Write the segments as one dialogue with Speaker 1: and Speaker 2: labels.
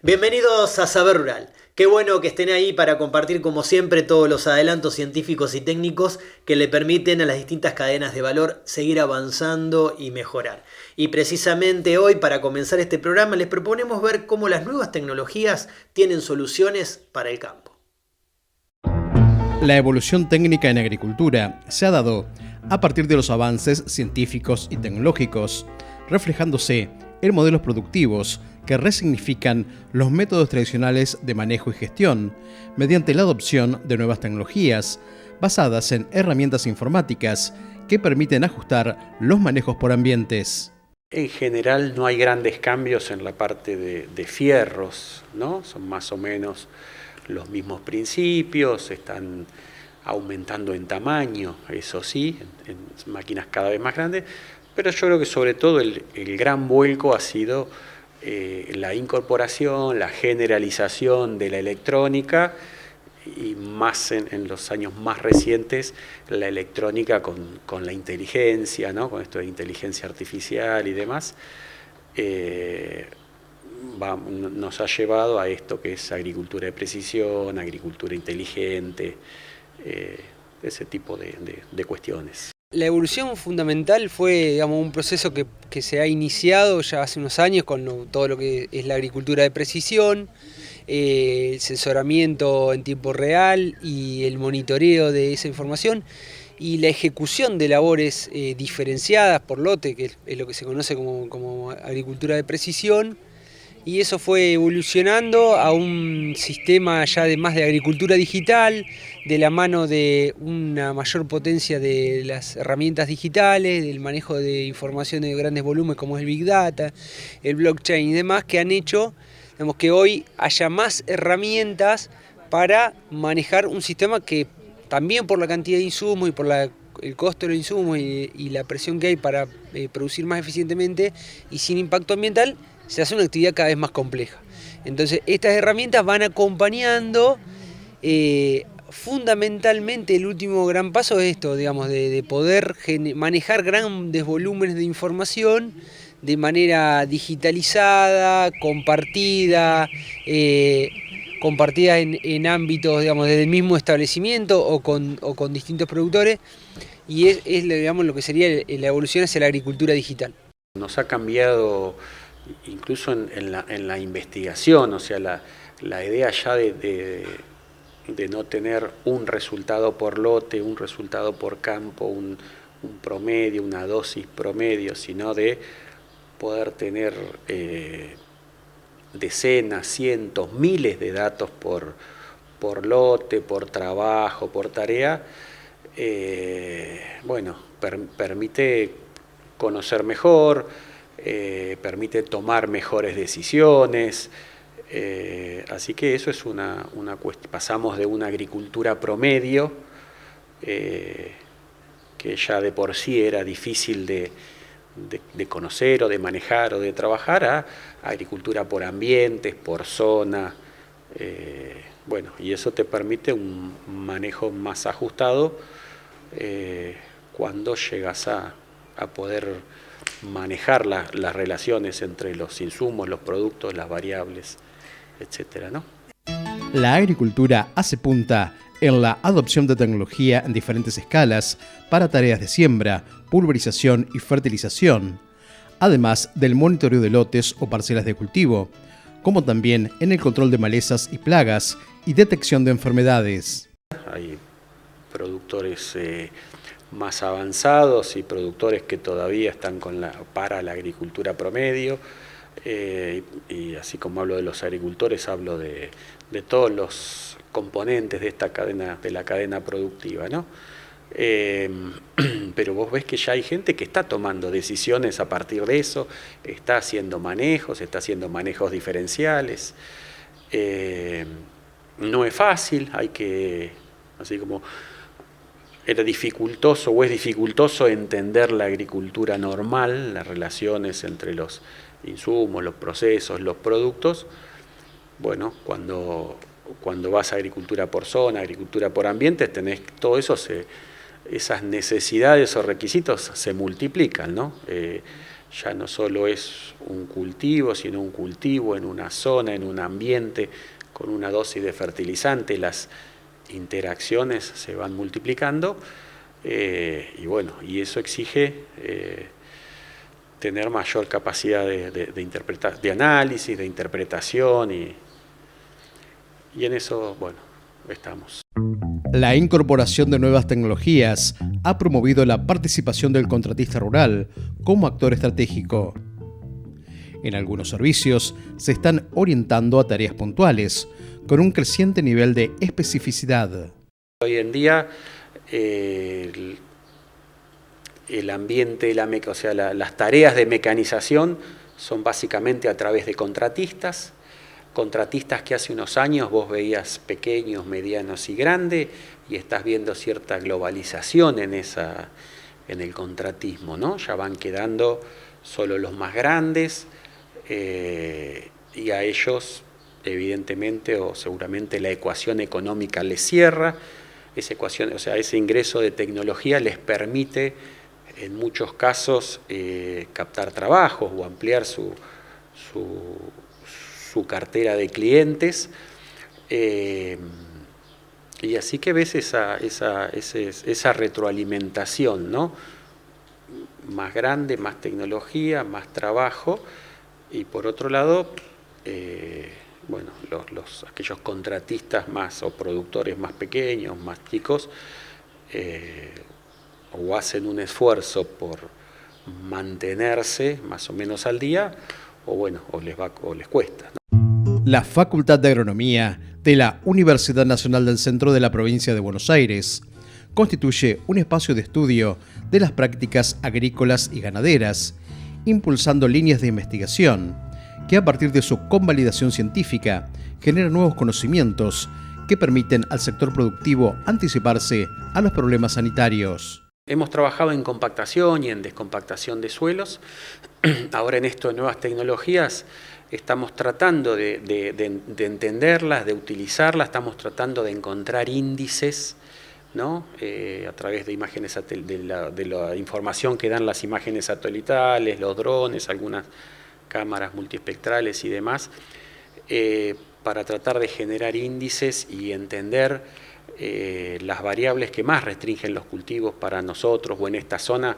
Speaker 1: Bienvenidos a Saber Rural. Qué bueno que estén ahí para compartir como siempre todos los adelantos científicos y técnicos que le permiten a las distintas cadenas de valor seguir avanzando y mejorar. Y precisamente hoy para comenzar este programa les proponemos ver cómo las nuevas tecnologías tienen soluciones para el campo.
Speaker 2: La evolución técnica en agricultura se ha dado a partir de los avances científicos y tecnológicos, reflejándose en modelos productivos que resignifican los métodos tradicionales de manejo y gestión mediante la adopción de nuevas tecnologías basadas en herramientas informáticas que permiten ajustar los manejos por ambientes.
Speaker 3: En general no hay grandes cambios en la parte de fierros, ¿no? Son más o menos los mismos principios, están aumentando en tamaño, eso sí, en máquinas cada vez más grandes, pero yo creo que sobre todo el gran vuelco ha sido la incorporación, la generalización de la electrónica y más en los años más recientes la electrónica con la inteligencia, ¿no? Con esto de inteligencia artificial y demás, nos ha llevado a esto que es agricultura de precisión, agricultura inteligente, ese tipo de cuestiones.
Speaker 4: La evolución fundamental fue, digamos, un proceso que se ha iniciado ya hace unos años con todo lo que es la agricultura de precisión, el sensoramiento en tiempo real y el monitoreo de esa información y la ejecución de labores diferenciadas por lote, que es lo que se conoce como agricultura de precisión. Y eso fue evolucionando a un sistema ya de más de agricultura digital, de la mano de una mayor potencia de las herramientas digitales, del manejo de información de grandes volúmenes como es el Big Data, el blockchain y demás, que han hecho, digamos, que hoy haya más herramientas para manejar un sistema que también por la cantidad de insumos y por el costo de los insumos y la presión que hay para producir más eficientemente y sin impacto ambiental, se hace una actividad cada vez más compleja. Entonces, estas herramientas van acompañando, fundamentalmente el último gran paso es esto, digamos, de poder manejar grandes volúmenes de información de manera digitalizada, compartida en ámbitos, digamos, desde el mismo establecimiento o con distintos productores, y es digamos, lo que sería la evolución hacia la agricultura digital.
Speaker 3: Nos ha cambiado incluso en la investigación, o sea, la idea ya de no tener un resultado por lote, un resultado por campo, un promedio, una dosis promedio, sino de poder tener decenas, cientos, miles de datos por lote, por trabajo, por tarea, permite conocer mejor, permite tomar mejores decisiones, así que eso es una cuestión. Pasamos de una agricultura promedio, que ya de por sí era difícil de conocer o de manejar o de trabajar, a agricultura por ambientes, por zona, y eso te permite un manejo más ajustado cuando llegas a poder manejar las relaciones entre los insumos, los productos, las variables, etcétera, ¿no?
Speaker 2: La agricultura hace punta en la adopción de tecnología en diferentes escalas para tareas de siembra, pulverización y fertilización, además del monitoreo de lotes o parcelas de cultivo, como también en el control de malezas y plagas y detección de enfermedades.
Speaker 3: Hay productores más avanzados y productores que todavía están para la agricultura promedio, y así como hablo de los agricultores, hablo de todos los componentes de esta cadena, de la cadena productiva, ¿no? Pero vos ves que ya hay gente que está tomando decisiones a partir de eso, está haciendo manejos diferenciales. No es fácil, así como era dificultoso o es dificultoso entender la agricultura normal, las relaciones entre los insumos, los procesos, los productos. Bueno, cuando vas a agricultura por zona, agricultura por ambientes, tenés todo eso, esas necesidades o requisitos se multiplican, ¿no? ya no solo es un cultivo, sino un cultivo en una zona, en un ambiente, con una dosis de fertilizante, las interacciones se van multiplicando, y bueno, y eso exige tener mayor capacidad de análisis, de interpretación, y en eso, bueno, estamos.
Speaker 2: La incorporación de nuevas tecnologías ha promovido la participación del contratista rural como actor estratégico. En algunos servicios se están orientando a tareas puntuales, con un creciente nivel de especificidad.
Speaker 3: Hoy en día el ambiente, o sea, las tareas de mecanización son básicamente a través de contratistas que hace unos años vos veías pequeños, medianos y grandes, y estás viendo cierta globalización en el contratismo, ¿no? Ya van quedando solo los más grandes, y a ellos evidentemente o seguramente la ecuación económica les cierra. Esa ecuación, o sea, ese ingreso de tecnología les permite en muchos casos captar trabajos o ampliar su cartera de clientes, y así que ves esa retroalimentación, ¿no? Más grande, más tecnología, más trabajo, y por otro lado, bueno, aquellos contratistas más o productores más pequeños, más chicos, o hacen un esfuerzo por mantenerse más o menos al día, o bueno, o les cuesta, ¿no?
Speaker 2: La Facultad de Agronomía de la Universidad Nacional del Centro de la Provincia de Buenos Aires constituye un espacio de estudio de las prácticas agrícolas y ganaderas, impulsando líneas de investigación que a partir de su convalidación científica generan nuevos conocimientos que permiten al sector productivo anticiparse a los problemas sanitarios.
Speaker 3: Hemos trabajado en compactación y en descompactación de suelos. Ahora en esto de nuevas tecnologías estamos tratando de entenderlas, de utilizarlas, estamos tratando de encontrar índices, ¿no? A través de imágenes de la información que dan las imágenes satelitales, los drones, algunas cámaras multiespectrales y demás, para tratar de generar índices y entender las variables que más restringen los cultivos para nosotros o en esta zona,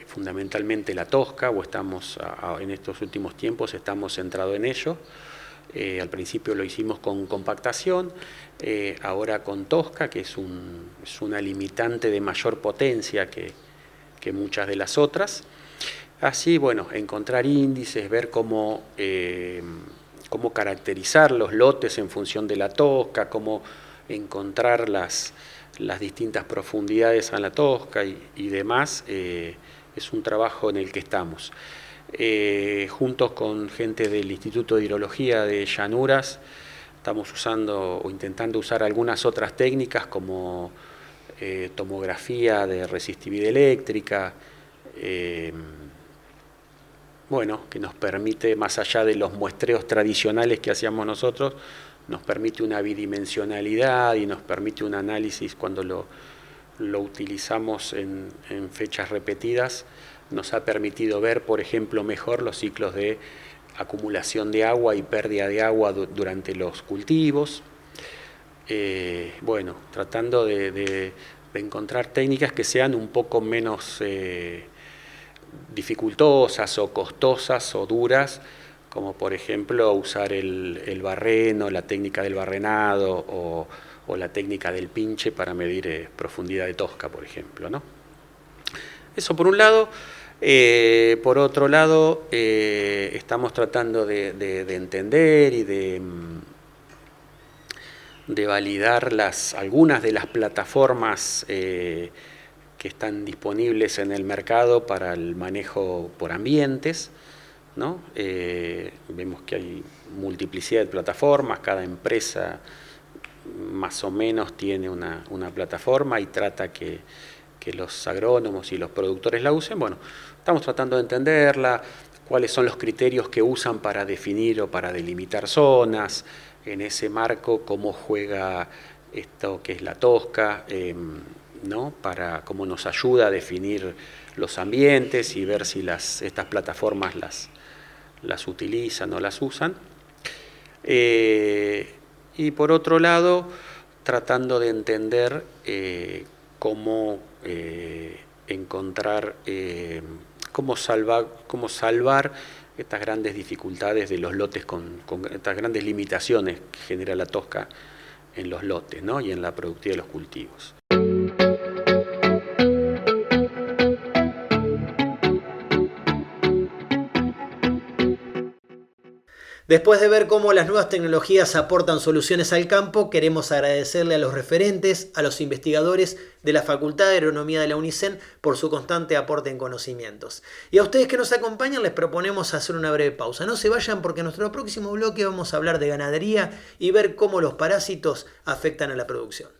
Speaker 3: fundamentalmente la tosca, o en estos últimos tiempos estamos centrados en ello. Al principio lo hicimos con compactación, ahora con tosca, que es una limitante de mayor potencia que muchas de las otras. Así, bueno, encontrar índices, ver cómo caracterizar los lotes en función de la tosca, cómo encontrar las distintas profundidades a la tosca y demás, es un trabajo en el que estamos. Juntos con gente del Instituto de Hidrología de Llanuras, estamos usando o intentando usar algunas otras técnicas como tomografía de resistividad eléctrica, bueno, que nos permite, más allá de los muestreos tradicionales que hacíamos nosotros, nos permite una bidimensionalidad y nos permite un análisis cuando lo utilizamos en fechas repetidas. Nos ha permitido ver, por ejemplo, mejor los ciclos de acumulación de agua y pérdida de agua durante los cultivos. Bueno, tratando de encontrar técnicas que sean un poco menos dificultosas o costosas o duras, como por ejemplo usar el barreno, la técnica del barrenado o la técnica del pinche para medir profundidad de tosca, por ejemplo, ¿no? Eso por un lado. Por otro lado, estamos tratando de entender y de validar algunas de las plataformas que están disponibles en el mercado para el manejo por ambientes, ¿no? Vemos que hay multiplicidad de plataformas, cada empresa más o menos tiene una plataforma y trata que los agrónomos y los productores la usen. Bueno, estamos tratando de entenderla, cuáles son los criterios que usan para definir o para delimitar zonas, en ese marco cómo juega esto que es la tosca, ¿no? Cómo nos ayuda a definir los ambientes y ver si estas plataformas las utilizan o las usan. Y por otro lado, tratando de entender cómo encontrar, cómo salvar estas grandes dificultades de los lotes, con estas grandes limitaciones que genera la tosca en los lotes, ¿no? Y en la productividad de los cultivos.
Speaker 1: Después de ver cómo las nuevas tecnologías aportan soluciones al campo, queremos agradecerle a los referentes, a los investigadores de la Facultad de Agronomía de la UNICEN por su constante aporte en conocimientos. Y a ustedes que nos acompañan les proponemos hacer una breve pausa. No se vayan porque en nuestro próximo bloque vamos a hablar de ganadería y ver cómo los parásitos afectan a la producción.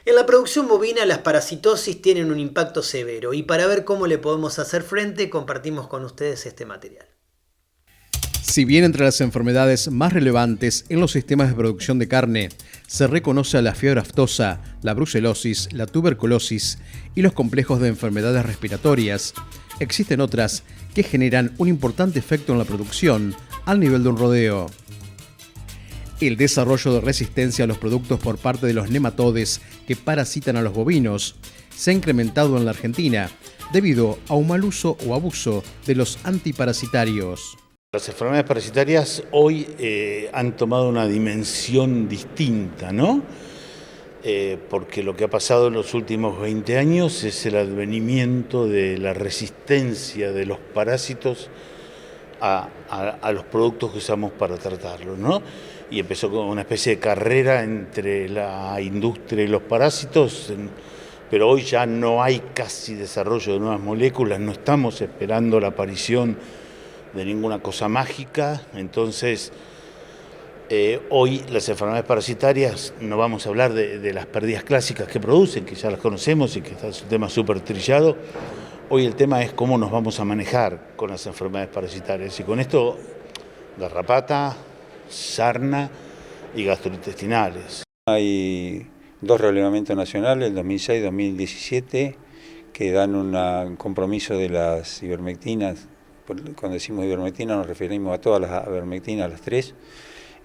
Speaker 1: En la producción bovina las parasitosis tienen un impacto severo y para ver cómo le podemos hacer frente compartimos con ustedes este material.
Speaker 2: Si bien entre las enfermedades más relevantes en los sistemas de producción de carne se reconoce a la fiebre aftosa, la brucelosis, la tuberculosis y los complejos de enfermedades respiratorias, existen otras que generan un importante efecto en la producción al nivel de un rodeo. El desarrollo de resistencia a los productos por parte de los nematodes que parasitan a los bovinos se ha incrementado en la Argentina debido a un mal uso o abuso de los antiparasitarios.
Speaker 5: Las enfermedades parasitarias hoy han tomado una dimensión distinta, ¿no? Porque lo que ha pasado en los últimos 20 años es el advenimiento de la resistencia de los parásitos a los productos que usamos para tratarlos, ¿no? Y empezó con una especie de carrera entre la industria y los parásitos, pero hoy ya no hay casi desarrollo de nuevas moléculas, no estamos esperando la aparición de ninguna cosa mágica. Entonces hoy las enfermedades parasitarias, no vamos a hablar de las pérdidas clásicas que producen, que ya las conocemos y que es un tema súper trillado. Hoy el tema es cómo nos vamos a manejar con las enfermedades parasitarias, y con esto garrapata, sarna y gastrointestinales.
Speaker 6: Hay 2 relevamientos nacionales, el 2006 y 2017, que dan un compromiso de las ivermectinas. Cuando decimos ivermectina nos referimos a todas las ivermectinas, las 3,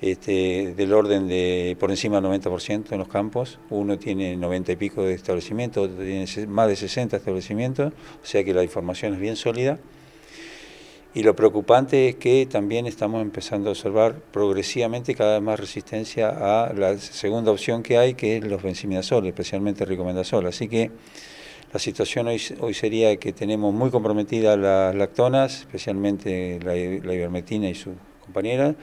Speaker 6: del orden de por encima del 90% en los campos. Uno tiene 90 y pico de establecimientos, otro tiene más de 60 establecimientos, o sea que la información es bien sólida. Y lo preocupante es que también estamos empezando a observar progresivamente cada vez más resistencia a la segunda opción que hay, que es los benzimidazol, especialmente ricomendazol. Así que la situación hoy sería que tenemos muy comprometidas las lactonas, especialmente la ivermectina y su compañera,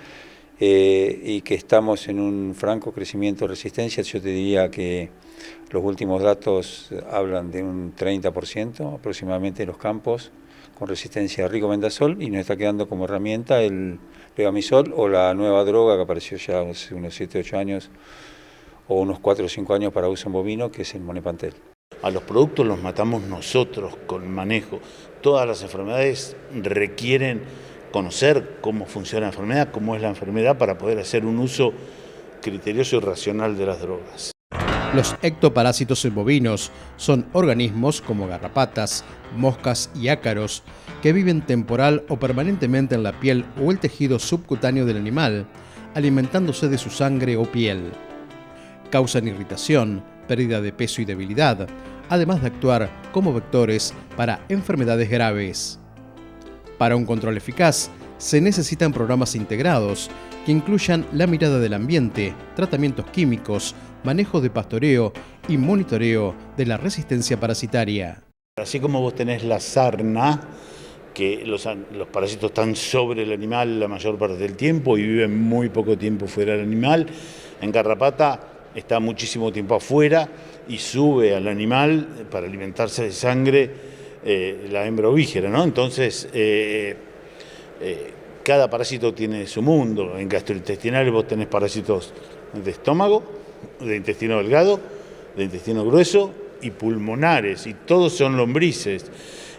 Speaker 6: y que estamos en un franco crecimiento de resistencia. Yo te diría que los últimos datos hablan de un 30% aproximadamente de los campos con resistencia a ricomendazol, y nos está quedando como herramienta el levamisol o la nueva droga que apareció ya hace unos 7-8 años o unos 4 o 5 años para uso en bovino, que es el Monepantel.
Speaker 5: A los productos los matamos nosotros con manejo. Todas las enfermedades requieren conocer cómo funciona la enfermedad, cómo es la enfermedad, para poder hacer un uso criterioso y racional de las drogas.
Speaker 2: Los ectoparásitos en bovinos son organismos como garrapatas, moscas y ácaros que viven temporal o permanentemente en la piel o el tejido subcutáneo del animal, alimentándose de su sangre o piel. Causan irritación, pérdida de peso y debilidad, además de actuar como vectores para enfermedades graves. Para un control eficaz, se necesitan programas integrados que incluyan la mirada del ambiente, tratamientos químicos, manejo de pastoreo y monitoreo de la resistencia parasitaria.
Speaker 5: Así como vos tenés la sarna, que los parásitos están sobre el animal la mayor parte del tiempo y viven muy poco tiempo fuera del animal, en garrapata está muchísimo tiempo afuera y sube al animal para alimentarse de sangre la hembra ovígera, ¿no? Entonces, cada parásito tiene su mundo. En gastrointestinales vos tenés parásitos de estómago, de intestino delgado, de intestino grueso y pulmonares, y todos son lombrices.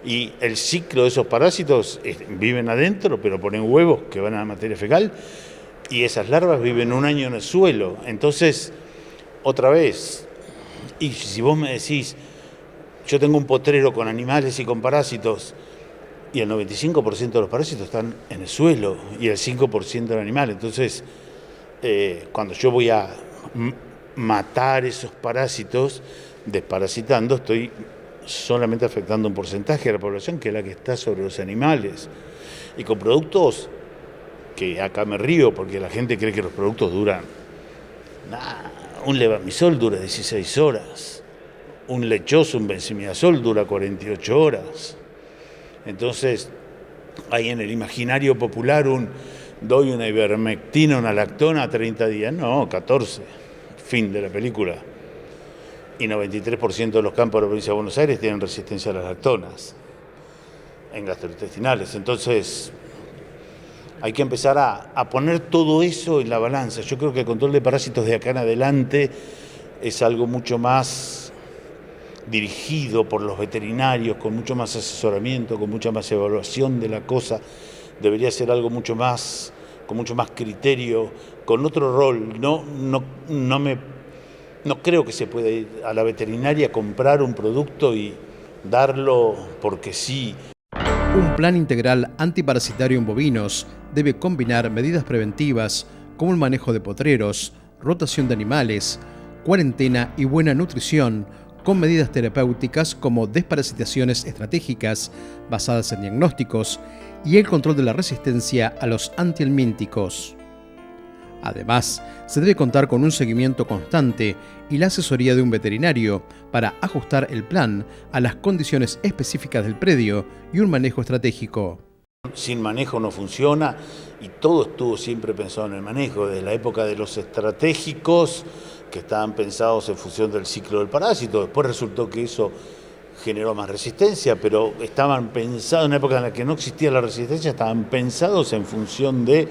Speaker 5: Y el ciclo de esos parásitos viven adentro, pero ponen huevos que van a la materia fecal, y esas larvas viven 1 año en el suelo. Entonces, otra vez, y si vos me decís, yo tengo un potrero con animales y con parásitos, y el 95% de los parásitos están en el suelo, y el 5% en el animal. Entonces, cuando yo voy a matar esos parásitos, desparasitando, estoy solamente afectando un porcentaje de la población, que es la que está sobre los animales. Y con productos que acá me río, porque la gente cree que los productos duran. Un levamisol dura 16 horas. Un lechoso, un benzimidazol dura 48 horas. Entonces, hay en el imaginario popular doy una ivermectina, una lactona 30 días. No, 14. Fin de la película. Y 93% de los campos de la provincia de Buenos Aires tienen resistencia a las lactonas en gastrointestinales. Entonces, hay que empezar a poner todo eso en la balanza. Yo creo que el control de parásitos de acá en adelante es algo mucho más dirigido por los veterinarios, con mucho más asesoramiento, con mucha más evaluación de la cosa. Debería ser algo mucho más, con mucho más criterio, con otro rol. No creo que se pueda ir a la veterinaria a comprar un producto y darlo porque sí.
Speaker 2: Un plan integral antiparasitario en bovinos debe combinar medidas preventivas como el manejo de potreros, rotación de animales, cuarentena y buena nutrición, con medidas terapéuticas como desparasitaciones estratégicas basadas en diagnósticos y el control de la resistencia a los antihelmínticos. Además, se debe contar con un seguimiento constante y la asesoría de un veterinario para ajustar el plan a las condiciones específicas del predio y un manejo estratégico.
Speaker 5: Sin manejo no funciona, y todo estuvo siempre pensado en el manejo, desde la época de los estratégicos, que estaban pensados en función del ciclo del parásito. Después resultó que eso generó más resistencia, pero estaban pensados en una época en la que no existía la resistencia, estaban pensados en función del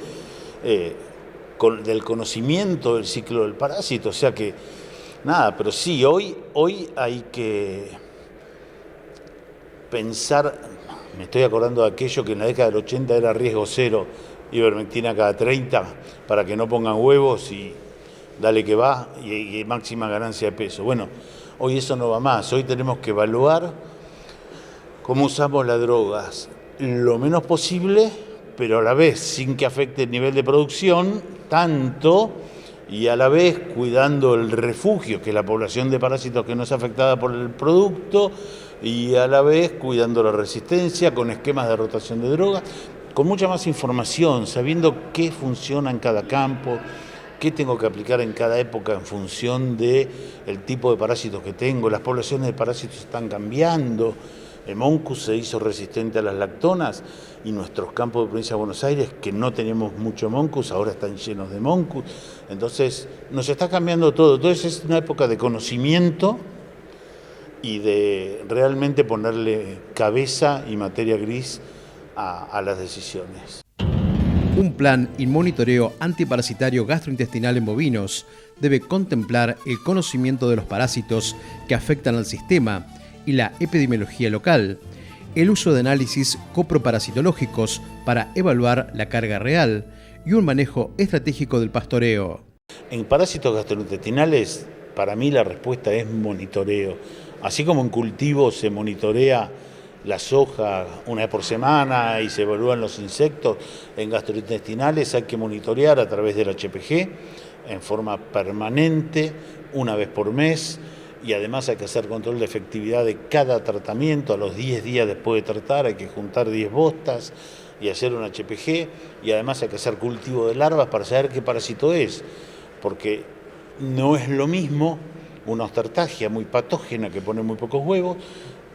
Speaker 5: conocimiento del ciclo del parásito. O sea que, nada, pero sí, hoy hay que pensar. Me estoy acordando de aquello que en la década del 80 era riesgo cero, ivermectina cada 30, para que no pongan huevos y dale que va, y máxima ganancia de peso. Bueno, hoy eso no va más. Hoy tenemos que evaluar cómo usamos las drogas lo menos posible, pero a la vez sin que afecte el nivel de producción tanto, y a la vez cuidando el refugio, que es la población de parásitos que no es afectada por el producto, y a la vez cuidando la resistencia con esquemas de rotación de drogas, con mucha más información, sabiendo qué funciona en cada campo, qué tengo que aplicar en cada época en función del tipo de parásitos que tengo. Las poblaciones de parásitos están cambiando. El moncus se hizo resistente a las lactonas, y nuestros campos de provincia de Buenos Aires, que no teníamos mucho moncus, ahora están llenos de moncus. Entonces, nos está cambiando todo. Entonces, es una época de conocimiento y de realmente ponerle cabeza y materia gris a las decisiones.
Speaker 2: Un plan y monitoreo antiparasitario gastrointestinal en bovinos debe contemplar el conocimiento de los parásitos que afectan al sistema y la epidemiología local, el uso de análisis coproparasitológicos para evaluar la carga real y un manejo estratégico del pastoreo.
Speaker 5: En parásitos gastrointestinales, para mí la respuesta es monitoreo. Así como en cultivo se monitorea la soja una vez por semana y se evalúan los insectos, en gastrointestinales hay que monitorear a través del HPG en forma permanente, una vez por mes, y además hay que hacer control de efectividad de cada tratamiento. A los 10 días después de tratar hay que juntar 10 bostas y hacer un HPG, y además hay que hacer cultivo de larvas para saber qué parásito es, porque no es lo mismo una ostertagia muy patógena que pone muy pocos huevos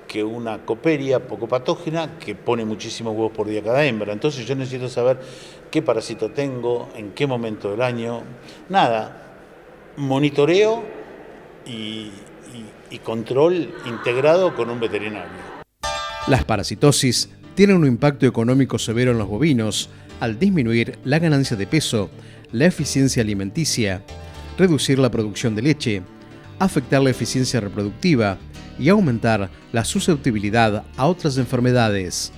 Speaker 5: que una coperia poco patógena que pone muchísimos huevos por día cada hembra. Entonces yo necesito saber qué parásito tengo, en qué momento del año. Nada, monitoreo y control integrado con un veterinario.
Speaker 2: Las parasitosis tienen un impacto económico severo en los bovinos al disminuir la ganancia de peso, la eficiencia alimenticia, reducir la producción de leche, afectar la eficiencia reproductiva y aumentar la susceptibilidad a otras enfermedades.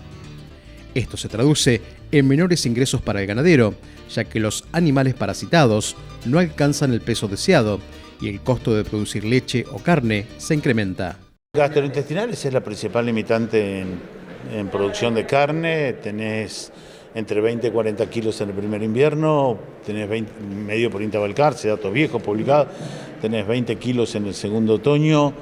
Speaker 2: Esto se traduce en menores ingresos para el ganadero, ya que los animales parasitados no alcanzan el peso deseado y el costo de producir leche o carne se incrementa.
Speaker 5: Gastrointestinales es la principal limitante en producción de carne. Tenés entre 20 y 40 kilos en el primer invierno, tenés medio por Intabalcarce, datos viejos publicados, tenés 20 kilos en el segundo otoño,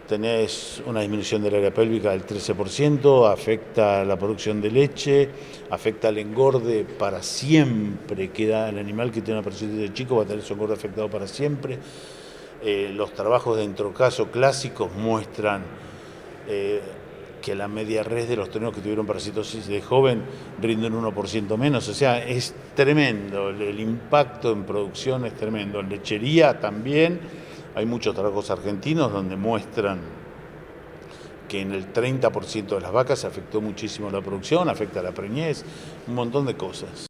Speaker 5: tenés una disminución del área pélvica del 13%, afecta la producción de leche, afecta al engorde para siempre, queda el animal que tiene una persona de chico va a tener su engorde afectado para siempre. Los trabajos de entrocaso clásicos muestran que la media res de los toreros que tuvieron parasitosis de joven rinden 1% menos, o sea, es tremendo, el impacto en producción es tremendo. En lechería también hay muchos trabajos argentinos donde muestran que en el 30% de las vacas afectó muchísimo la producción, afecta la preñez, un montón de cosas.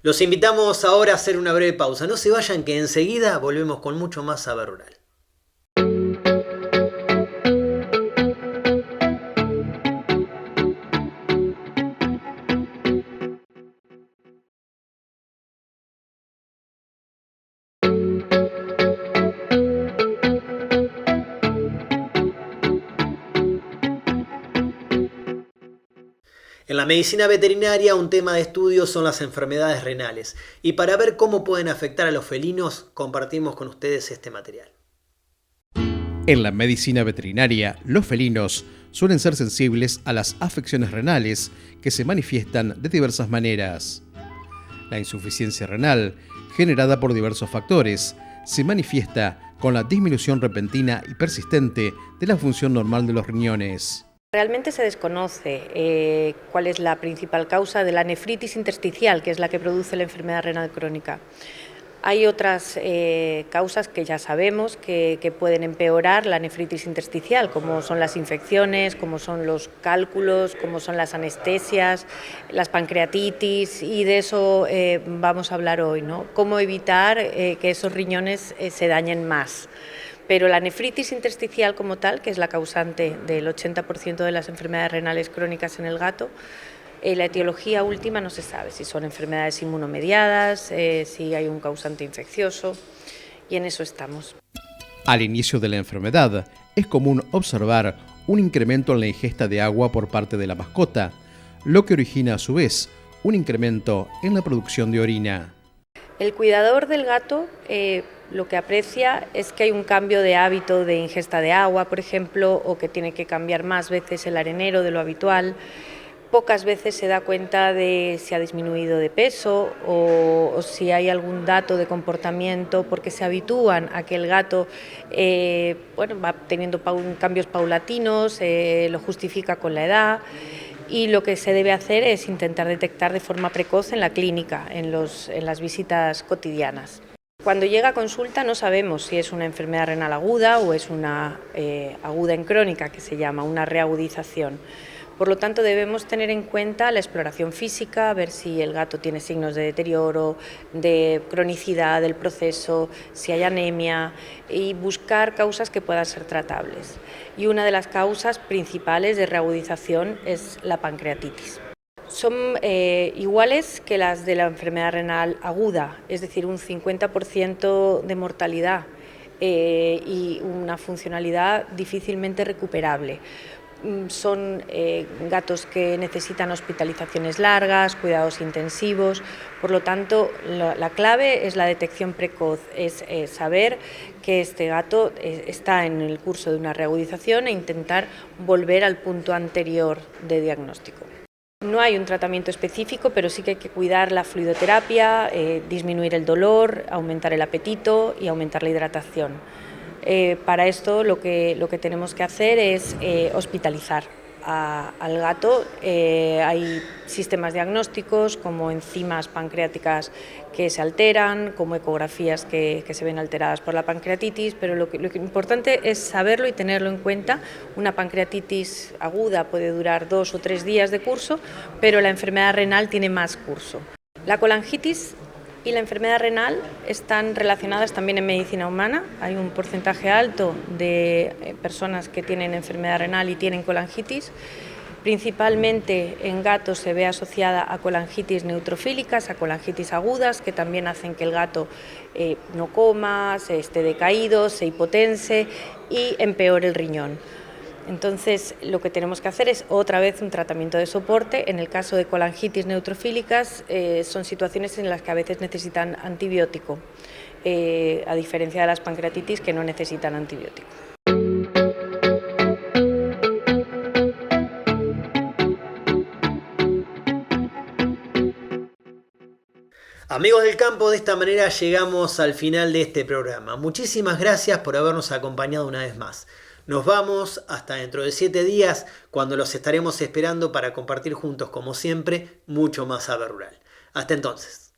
Speaker 1: Los invitamos ahora a hacer una breve pausa. No se vayan, que enseguida volvemos con mucho más Saber Rural. En la medicina veterinaria un tema de estudio son las enfermedades renales y para ver cómo pueden afectar a los felinos compartimos con ustedes este material.
Speaker 2: En la medicina veterinaria, los felinos suelen ser sensibles a las afecciones renales que se manifiestan de diversas maneras. La insuficiencia renal, generada por diversos factores, se manifiesta con la disminución repentina y persistente de la función normal de los riñones.
Speaker 7: Realmente se desconoce cuál es la principal causa de la nefritis intersticial, que es la que produce la enfermedad renal crónica. Hay otras causas que ya sabemos que pueden empeorar la nefritis intersticial, como son las infecciones, como son los cálculos, como son las anestesias, las pancreatitis, y de eso vamos a hablar hoy, ¿no? Cómo evitar que esos riñones se dañen más. Pero la nefritis intersticial como tal, que es la causante del 80% de las enfermedades renales crónicas en el gato, la etiología última no se sabe, si son enfermedades inmunomediadas, si hay un causante infeccioso, y en eso estamos.
Speaker 2: Al inicio de la enfermedad, es común observar un incremento en la ingesta de agua por parte de la mascota, lo que origina a su vez un incremento en la producción de orina.
Speaker 7: El cuidador del gato lo que aprecia es que hay un cambio de hábito de ingesta de agua, por ejemplo, o que tiene que cambiar más veces el arenero de lo habitual. Pocas veces se da cuenta de si ha disminuido de peso o si hay algún dato de comportamiento, porque se habitúan a que el gato va teniendo cambios paulatinos, lo justifica con la edad. Y lo que se debe hacer es intentar detectar de forma precoz en la clínica, en las visitas cotidianas. Cuando llega a consulta no sabemos si es una enfermedad renal aguda o es una aguda en crónica, que se llama una reagudización. Por lo tanto, debemos tener en cuenta la exploración física, ver si el gato tiene signos de deterioro, de cronicidad del proceso, si hay anemia, y buscar causas que puedan ser tratables. Y una de las causas principales de reagudización es la pancreatitis. Son iguales que las de la enfermedad renal aguda, es decir, un 50% de mortalidad y una funcionalidad difícilmente recuperable. Son gatos que necesitan hospitalizaciones largas, cuidados intensivos, por lo tanto la clave es la detección precoz, es saber que este gato está en el curso de una reagudización e intentar volver al punto anterior de diagnóstico. No hay un tratamiento específico, pero sí que hay que cuidar la fluidoterapia, disminuir el dolor, aumentar el apetito y aumentar la hidratación. Para esto lo que tenemos que hacer es hospitalizar al gato. Hay sistemas diagnósticos como enzimas pancreáticas que se alteran, como ecografías que se ven alteradas por la pancreatitis, pero lo que importante es saberlo y tenerlo en cuenta. Una pancreatitis aguda puede durar 2 o 3 días de curso, pero la enfermedad renal tiene más curso. La colangitis y la enfermedad renal están relacionadas también en medicina humana. Hay un porcentaje alto de personas que tienen enfermedad renal y tienen colangitis. Principalmente en gatos se ve asociada a colangitis neutrofílicas, a colangitis agudas, que también hacen que el gato no coma, se esté decaído, se hipotense y empeore el riñón. Entonces, lo que tenemos que hacer es otra vez un tratamiento de soporte. En el caso de colangitis neutrofílicas, son situaciones en las que a veces necesitan antibiótico, a diferencia de las pancreatitis que no necesitan antibiótico.
Speaker 1: Amigos del campo, de esta manera llegamos al final de este programa. Muchísimas gracias por habernos acompañado una vez más. Nos vamos hasta dentro de 7 días, cuando los estaremos esperando para compartir juntos, como siempre, mucho más saber rural. Hasta entonces.